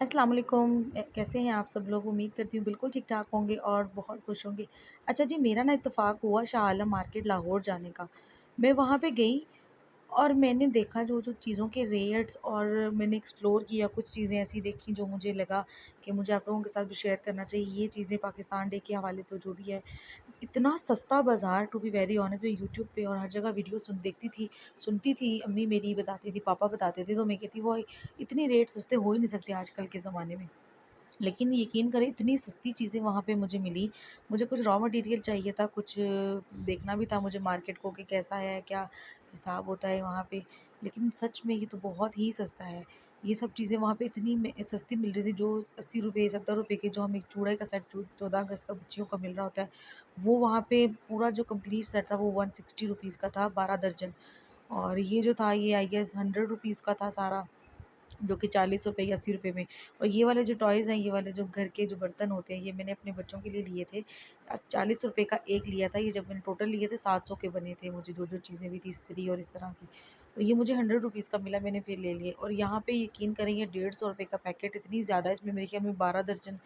अस्सलाम वालेकुम। कैसे हैं आप सब लोग? उम्मीद करती हूँ बिल्कुल ठीक-ठाक होंगे और बहुत खुश होंगे। अच्छा जी, मेरा ना इत्तेफ़ाक हुआ शाह आलम मार्केट लाहौर जाने का। मैं वहाँ पे गई और मैंने देखा जो-जो चीज़ों के रेट्स, और मैंने एक्सप्लोर किया, कुछ चीज़ें ऐसी देखी जो मुझे लगा कि मुझे आप लोगों के साथ भी शेयर करना चाहिए। ये चीज़ें पाकिस्तान डे के हवाले से जो भी है, इतना सस्ता बाज़ार, टू बी वेरी ऑनेस्ट, मैं यूट्यूब पे और हर जगह वीडियो देखती थी, सुनती थी, अम्मी मेरी बताती थी, पापा बताते थे, तो मैं कहती वो इतने रेट सस्ते हो ही नहीं सकते आजकल के ज़माने में। लेकिन यकीन करें, इतनी सस्ती चीज़ें वहाँ पे मुझे मिली। मुझे कुछ रॉ मटेरियल चाहिए था, कुछ देखना भी था मुझे मार्केट को कि कैसा है, क्या हिसाब होता है वहाँ पे। लेकिन सच में ये तो बहुत ही सस्ता है। ये सब चीज़ें वहाँ पे इतनी में सस्ती मिल रही थी, जो ₹80 ₹70 के जो हमें एक चूड़े का सेट 14 अगस्त का बच्चियों का मिल रहा होता है, वो वहाँ पे पूरा जो कंप्लीट सेट था वो ₹160 का था, 12 दर्जन। और ये जो था ये आई गेस ₹100 का था सारा, जो कि ₹40 या ₹80 में। और ये वाले जो टॉयज़ हैं, ये वाले जो घर के जो बर्तन होते हैं, ये मैंने अपने बच्चों के लिए लिए थे। ₹40 का एक लिया था। ये जब मैंने टोटल लिए थे 700 के बने थे मुझे, जो-जो चीज़ें भी थी इस्त्री और इस तरह की। तो ये मुझे ₹100 का मिला, मैंने फिर ले लिए। और यहाँ पे यकीन करें, ये ₹150 का पैकेट, इतनी ज़्यादा इसमें मेरे ख़्याल में 12 दर्जन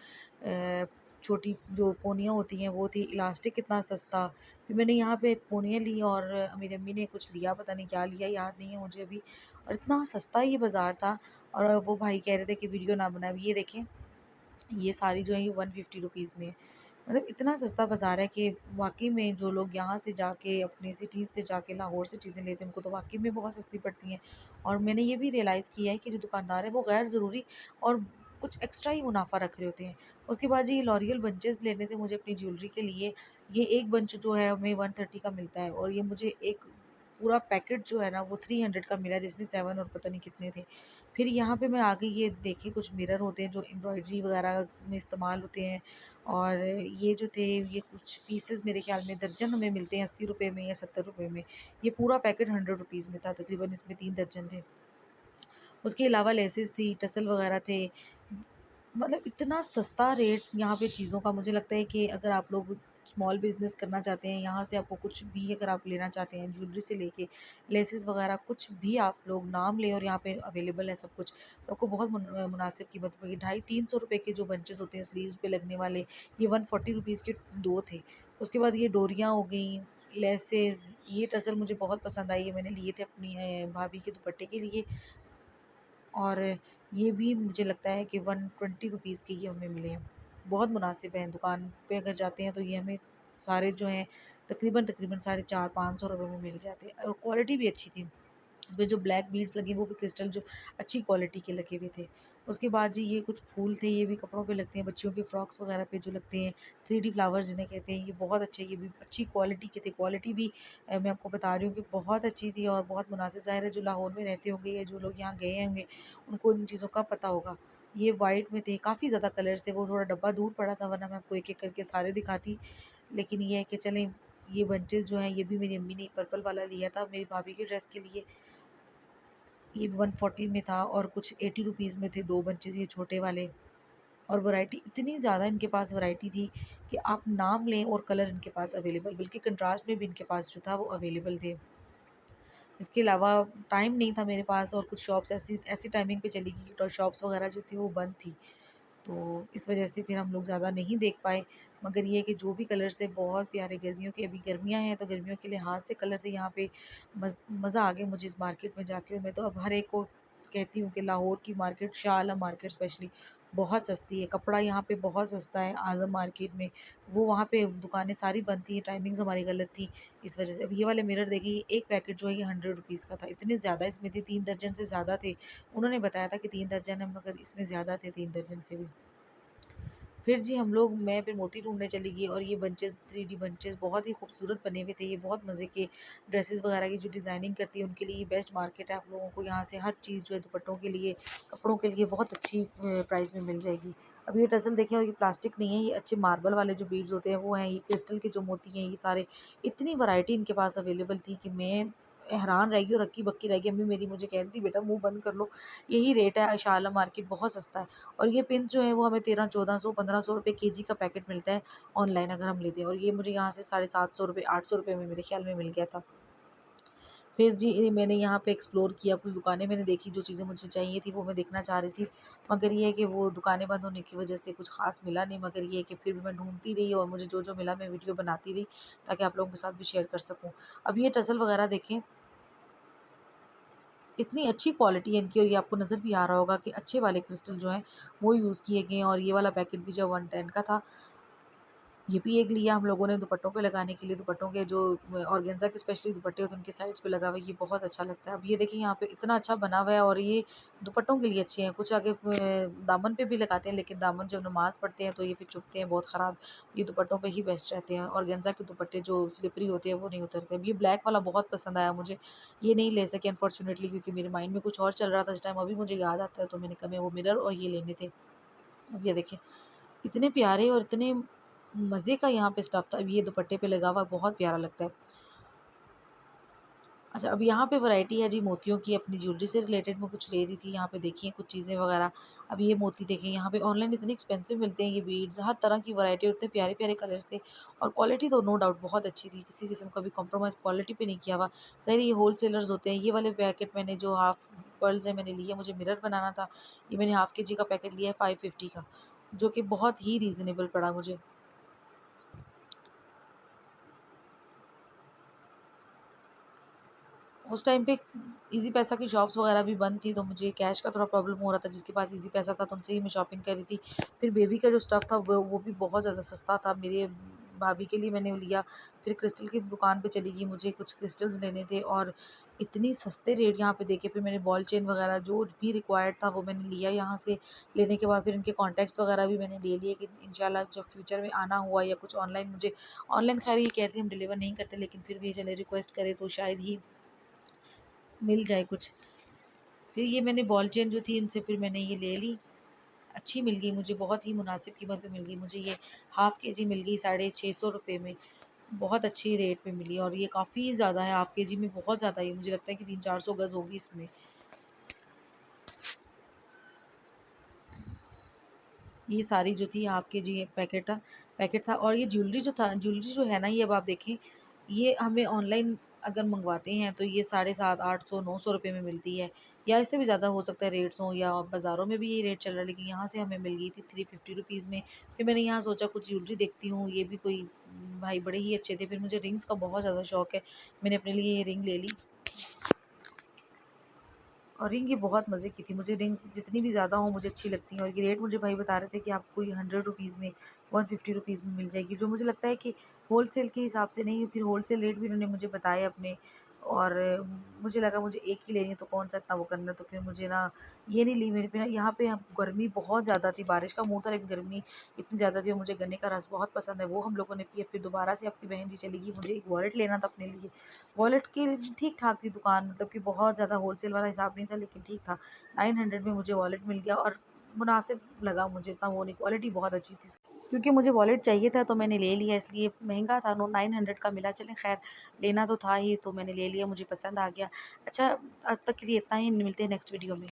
छोटी जो पोनियाँ होती हैं वो थी। इलास्टिक कितना सस्ता। फिर मैंने यहाँ पे पोनियाँ ली और मेरी अम्मी ने कुछ लिया, पता नहीं क्या लिया, याद नहीं है मुझे अभी। और इतना सस्ता ये बाज़ार था। और वो भाई कह रहे थे कि वीडियो ना बनाएँ। ये देखें, ये साड़ी जो है ये ₹150 में है। मतलब इतना सस्ता बाज़ार है कि वाक़ई में जो लोग यहाँ से जाके अपनी सिटीज़ से जाके लाहौर से चीज़ें लेते हैं, उनको तो वाक़ई में बहुत सस्ती पड़ती हैं। और मैंने ये भी रियलाइज़ किया है कि जो दुकानदार है वो गैर ज़रूरी और कुछ एक्स्ट्रा ही मुनाफ़ा रख रहे होते हैं। उसके बाद जी, ये लॉरियल बंचेस लेने थे मुझे अपनी ज्वेलरी के लिए। ये एक बंच जो है हमें 130 का मिलता है, और ये मुझे एक पूरा पैकेट जो है ना वो 300 का मिला, जिसमें 7 और पता नहीं कितने थे। फिर यहाँ पे मैं आ गई, ये देखिए कुछ मिरर होते हैं जो एम्ब्रॉयडरी वगैरह में इस्तेमाल होते हैं। और ये जो थे, ये कुछ पीसेस मेरे ख़्याल में दर्जन हमें मिलते हैं ₹80 में या ₹70 में। ये पूरा पैकेट ₹100 में था, तकरीबन इसमें 3 दर्जन थे। उसके अलावा लेसेस थी, टसल वगैरह थे। मतलब इतना सस्ता रेट यहाँ पे चीज़ों का, मुझे लगता है कि अगर आप लोग स्मॉल बिज़नेस करना चाहते हैं, यहाँ से आपको कुछ भी अगर आप लेना चाहते हैं, ज्वेलरी से लेके लेसेस वगैरह कुछ भी आप लोग नाम लें, और यहाँ पे अवेलेबल है सब कुछ, तो आपको बहुत मुनासिब कीमत पड़ेगी। 250-300 के जो बंचेस होते हैं स्लीव्स पे लगने वाले, ये ₹140 के 2 थे। उसके बाद ये डोरियाँ हो गई, लेसेस, ये टसल मुझे बहुत पसंद आई, ये मैंने लिए थे अपनी भाभी के दुपट्टे के लिए। और ये भी मुझे लगता है कि ₹120 के ये हमें मिले हैं। बहुत मुनासिब हैं, दुकान पे अगर जाते हैं तो ये हमें सारे जो हैं तकरीबन साढ़े 400-500 में मिल जाते हैं, और क्वालिटी भी अच्छी थी। उसमें जो ब्लैक बीड्स लगे वो भी क्रिस्टल जो अच्छी क्वालिटी के लगे हुए थे। उसके बाद जी, ये कुछ फूल थे, ये भी कपड़ों पे लगते हैं, बच्चियों के फ्रॉक्स वगैरह पे जो लगते हैं, 3D फ्लावर्स जिन्हें कहते हैं, ये बहुत अच्छे, ये भी अच्छी क्वालिटी के थे। क्वालिटी भी मैं आपको बता रही हूँ कि बहुत अच्छी थी और बहुत मुनासिब। ज़ाहिर है जो लाहौर में रहते होंगे या जो लोग यहाँ गए होंगे, उनको इन चीज़ों का पता होगा। ये वाइट में थे, काफ़ी ज़्यादा कलर्स थे, वो थोड़ा डब्बा दूर पड़ा था, वरना मैं आपको एक-एक करके सारे दिखाती। लेकिन ये है कि चलें, ये बंचेस जो हैं ये भी मेरी अम्मी ने पर्पल वाला लिया था मेरी भाभी की ड्रेस के लिए। ये 140 में था, और कुछ ₹80 में थे 2 बंचेस ये छोटे वाले। और वैरायटी इतनी ज़्यादा इनके पास वैरायटी थी कि आप नाम लें, और कलर इनके पास अवेलेबल, बल्कि कंट्रास्ट में भी इनके पास जो था वो अवेलेबल थे। इसके अलावा टाइम नहीं था मेरे पास, और कुछ शॉप्स ऐसी ऐसी टाइमिंग पे चली गई तो शॉप्स वगैरह जो थी वो बंद थी। तो इस वजह से फिर हम लोग ज़्यादा नहीं देख पाए। मगर ये है कि जो भी कलर्स थे बहुत प्यारे, गर्मियों की अभी गर्मियाँ हैं तो गर्मियों के लिहाज से कलर थे यहाँ पे। मज़ा आ गया मुझे इस मार्केट में जाके, और मैं तो अब हर एक को कहती हूँ कि लाहौर की market, Shah Alam market specially, बहुत सस्ती है। कपड़ा यहाँ पे बहुत सस्ता है आज़म मार्केट में। वो वहाँ पे दुकानें सारी बंद थी, टाइमिंग्स हमारी गलत थी, इस वजह से। अब ये वाले मिरर देखिए, एक पैकेट जो है ये ₹100 का था। इतने ज़्यादा इसमें थे, 3 दर्जन से ज़्यादा थे। उन्होंने बताया था कि 3 दर्जन है, मगर इसमें ज़्यादा थे 3 दर्जन से भी। फिर जी हम लोग मैं फिर मोती ढूँढने चली गई, और ये बंचेस, 3D बंचेस बहुत ही खूबसूरत बने हुए थे। ये बहुत मज़े के ड्रेसेस वगैरह की जो डिज़ाइनिंग करती है उनके लिए ये बेस्ट मार्केट है। आप लोगों को यहाँ से हर चीज़ जो है दुपट्टों के लिए, कपड़ों के लिए बहुत अच्छी प्राइस में मिल जाएगी। अब ये टसल देखें, और ये प्लास्टिक नहीं है, ये अच्छे मार्बल वाले जो बीड्स होते हैं वो हैं, ये क्रिस्टल के जो मोती हैं ये सारे। इतनी वैरायटी इनके पास अवेलेबल थी कि मैं हैरान रह गई और हक्की-बक्की रह गई। अम्मी मेरी मुझे कह रही थी, बेटा मुँह बंद कर लो, यही रेट है, शाह आलम मार्केट बहुत सस्ता है। और ये पिन जो है वो हमें 1300-1400-1500 केजी का पैकेट मिलता है ऑनलाइन अगर हम लेते हैं, और ये मुझे यहाँ से ₹750 ₹800 में मेरे ख्याल में मिल गया था। फिर जी मैंने यहाँ पे एक्सप्लोर किया, कुछ दुकानें मैंने देखी, जो चीज़ें मुझे चाहिए थी वो मैं देखना चाह रही थी। मगर ये है कि वो दुकानें बंद होने की वज़ह से कुछ ख़ास मिला नहीं, मगर ये है कि फिर भी मैं ढूँढती रही और मुझे जो-जो मिला मैं वीडियो बनाती रही, ताकि आप लोगों के साथ भी शेयर कर सकूँ। अब ये टज़ल वग़ैरह देखें, इतनी अच्छी क्वालिटी है इनकी, और ये आपको नज़र भी आ रहा होगा कि अच्छे वाले क्रिस्टल जो हैं वो यूज़ किए गए हैं। और ये वाला पैकेट भी जब 110 का था, ये भी एक लिया हम लोगों ने दुपट्टों पे लगाने के लिए। दुपट्टों के जो ऑर्गेन्जा के स्पेशली दुपट्टे होते हैं उनके साइड्स पे लगा हुआ है, ये बहुत अच्छा लगता है। अब ये देखिए यहाँ पे इतना अच्छा बना हुआ है, और ये दुपट्टों के लिए अच्छे हैं। कुछ आगे दामन पे भी लगाते हैं, लेकिन दामन जब नमाज़ पढ़ते हैं तो ये फिर चुभते हैं बहुत ख़राब। ये दुपट्टों पे ही बेस्ट रहते हैं। ऑर्गेन्जा के दुपट्टे जो स्लिपरी होते हैं वो नहीं उतरते। अब ये ब्लैक वाला बहुत पसंद आया मुझे, ये नहीं ले सके अनफॉर्चुनेटली, क्योंकि मेरे माइंड में कुछ और चल रहा था इस टाइम, अभी मुझे याद आता है तो मैंने कहा मैं वो मिरर और ये लेने थे। अब ये देखिए, इतने प्यारे और इतने मज़े का यहाँ पे स्टफ़ था। अब ये दुपट्टे पे लगा हुआ बहुत प्यारा लगता है। अच्छा, अब यहाँ पे वैरायटी है जी मोतियों की, अपनी ज्वेलरी से रिलेटेड मैं कुछ ले रही थी। यहाँ पे देखिए कुछ चीज़ें वगैरह। अब ये मोती देखें, यहाँ पे ऑनलाइन इतने एक्सपेंसिव मिलते हैं ये बीड्स, हर तरह की वैरायटी, और इतने प्यारे-प्यारे कलर्स थे, और क्वालिटी तो नो डाउट बहुत अच्छी थी। किसी किस्म का भी कॉम्प्रोमाइज़ क्वालिटी पे नहीं किया हुआ। ज़ाहिर है ये होलसेलर्स होते हैं। ये वाले पैकेट मैंने जो हाफ़ पर्ल्स हैं मैंने लिए, मुझे मिरर बनाना था। ये मैंने हाफ़ केजी का पैकेट लिया है 550 का, जो कि बहुत ही रीज़नेबल पड़ा मुझे। उस टाइम पे ईज़ी पैसा की शॉप्स वगैरह भी बंद थी, तो मुझे कैश का थोड़ा प्रॉब्लम हो रहा था। जिसके पास ईज़ी पैसा था तो उनसे ही मैं शॉपिंग कर रही थी। फिर बेबी का जो स्टफ़ था वो भी बहुत ज़्यादा सस्ता था। मेरे भाभी के लिए मैंने वो लिया। फिर क्रिस्टल की दुकान पे चली गई, मुझे कुछ क्रिस्टल्स लेने थे, और इतनी सस्ते रेट यहाँ पे देखे। फिर मैंने बॉल चेन वगैरह जो भी रिक्वायर्ड था वो मैंने लिया यहाँ से। लेने के बाद फिर इनके कॉन्टैक्ट्स वगैरह भी मैंने ले लिए कि इंशाल्लाह जब फ्यूचर में आना हुआ या कुछ ऑनलाइन मुझे, ऑनलाइन ख़ैर ये कहते हैं हम डिलीवर नहीं करते, लेकिन फिर भी चले रिक्वेस्ट करें तो शायद ही मिल जाए कुछ। फिर ये मैंने बॉल चेन जो थी इनसे फिर मैंने ये ले ली। अच्छी मिल गई मुझे, बहुत ही मुनासिब कीमत पे मिल गई मुझे ये। हाफ़ केजी मिल गई ₹650 में। बहुत अच्छी रेट पे मिली, और ये काफ़ी ज़्यादा है, हाफ़ केजी में बहुत ज़्यादा है। मुझे लगता है कि 300-400 गज़ होगी इसमें। ये सारी जो थी हाफ़ केजी पैकेट था। और ये ज्वेलरी जो है ना, ये अब आप देखें, ये हमें ऑनलाइन अगर मंगवाते हैं तो ये 750 800 ₹900 में मिलती है, या इससे भी ज़्यादा हो सकता है रेट्स हों, या बाज़ारों में भी यही रेट चल रहा है, लेकिन यहाँ से हमें मिल गई थी ₹350 में। फिर मैंने यहाँ सोचा कुछ ज्वेलरी देखती हूँ, ये भी कोई भाई बड़े ही अच्छे थे। फिर मुझे रिंग्स का बहुत ज़्यादा शौक है, मैंने अपने लिए ये रिंग ले ली। और रिंग ये बहुत मज़े की थी। मुझे रिंग्स जितनी भी ज़्यादा हों मुझे अच्छी लगती हैं, और ये रेट मुझे भाई बता रहे थे कि आपको ये ₹100 में, ₹150 में मिल जाएगी, जो मुझे लगता है कि होलसेल के हिसाब से नहीं। फिर होलसेल रेट भी उन्होंने मुझे बताए अपने, और मुझे लगा मुझे एक ही लेनी है तो कौन सा इतना वो करना है, तो फिर मुझे ना ये नहीं ली। मेरे पे ना यहाँ पे गर्मी बहुत ज़्यादा थी, बारिश का मूड था लेकिन गर्मी इतनी ज़्यादा थी, और मुझे गन्ने का रस बहुत पसंद है, वो हम लोगों ने पिया। फिर दोबारा से आपकी बहन जी चली गई, मुझे एक वॉलेट लेना था अपने लिए। वॉलेट की ठीक-ठाक थी दुकान, मतलब कि बहुत ज़्यादा होलसेल वाला हिसाब नहीं था, लेकिन ठीक था। 900 में मुझे वॉलेट मिल गया, और मुनासिब लगा मुझे, इतना वो नहीं, क्वालिटी बहुत अच्छी थी। क्योंकि मुझे वॉलेट चाहिए था तो मैंने ले लिया, इसलिए महँगा था, नो 900 का मिला। चलें ख़ैर, लेना तो था ही तो मैंने ले लिया, मुझे पसंद आ गया। अच्छा, अब तक के लिए इतना ही, मिलते हैं नेक्स्ट वीडियो में।